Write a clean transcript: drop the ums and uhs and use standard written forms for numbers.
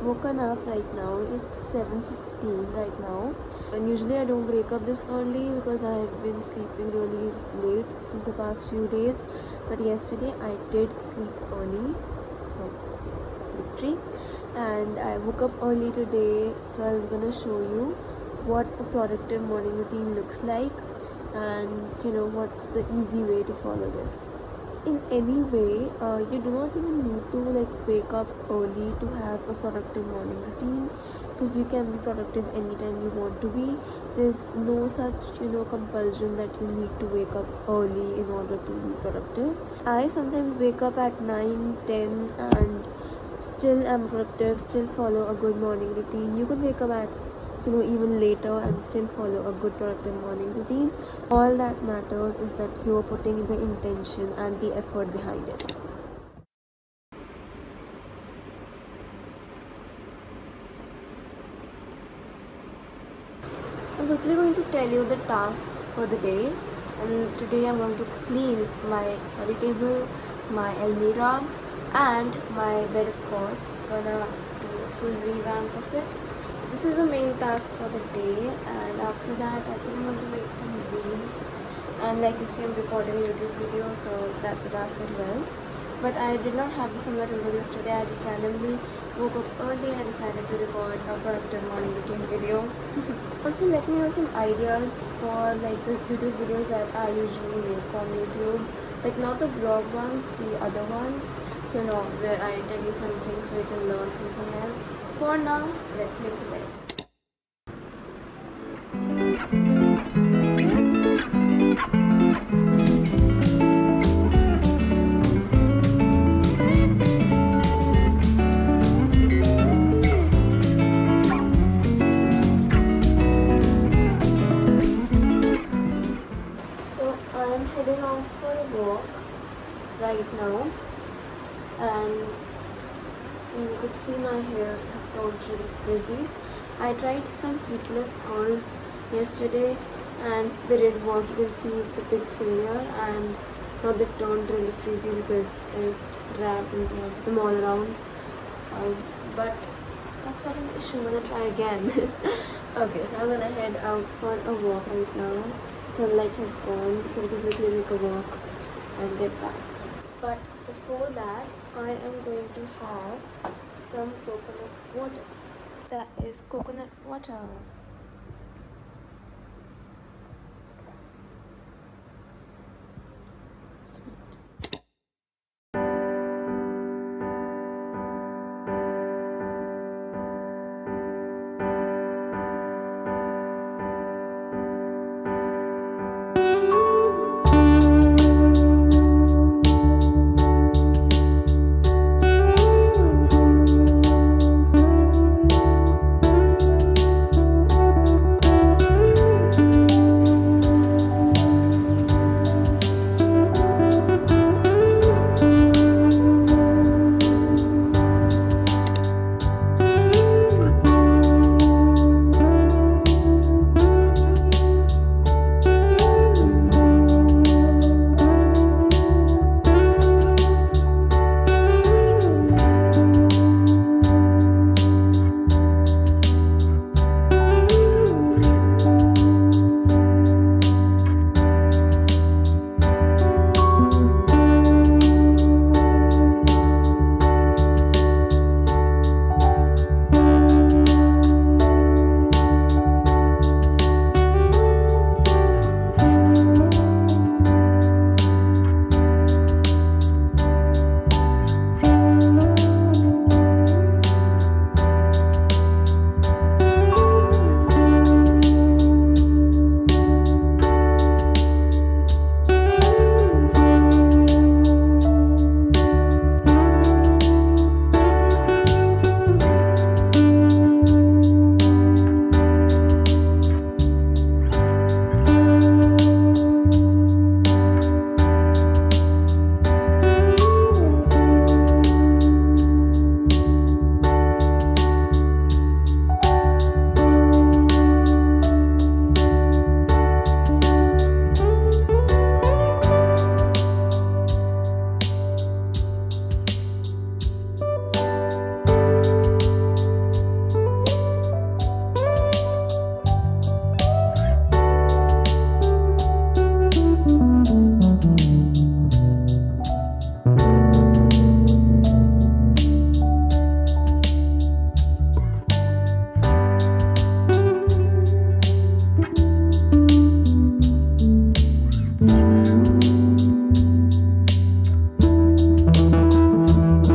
woken up right now. It's 7:15 right now, and usually I don't wake up this early because I have been sleeping really late since the past few days. But yesterday I did sleep early, so victory. And I woke up early today, so I'm gonna show you what a productive morning routine looks like, and what's the easy way to follow this. In any way, you do not even need to wake up early to have a productive morning routine, because you can be productive anytime you want to be. There's no such compulsion that you need to wake up early in order to be productive. I sometimes wake up at 9, 10 and still am productive, still follow a good morning routine. You could wake up at even later and still follow a good productive morning routine. All that matters is that you are putting the intention and the effort behind it. I'm quickly going to tell you the tasks for the day, and today I'm going to clean my study table, my almirah, and my bed, of course. Gonna do a full revamp of it. This is the main task for the day, and after that I think I'm going to make some reels, and like you see I'm recording a YouTube video, so that's a task as well. But I did not have this on my to-do list today. I just randomly woke up early and I decided to record a productive morning routine video. Also, let me know some ideas for the YouTube videos that I usually make on YouTube, not the vlog ones, the other ones, where I tell you something so you can learn something else. For now, let's make the bed. So I'm heading out for a walk right now, and you could see my hair turned really frizzy. I tried some heatless curls yesterday and they didn't work. You can see the big failure, and now they've turned really frizzy because I just grabbed and grabbed them all around. But that's not an issue. I'm gonna try again. Okay, so I'm gonna head out for a walk right now. The sunlight has gone, so we can quickly make a walk and get back. But before that, I am going to have some coconut water. That is coconut water.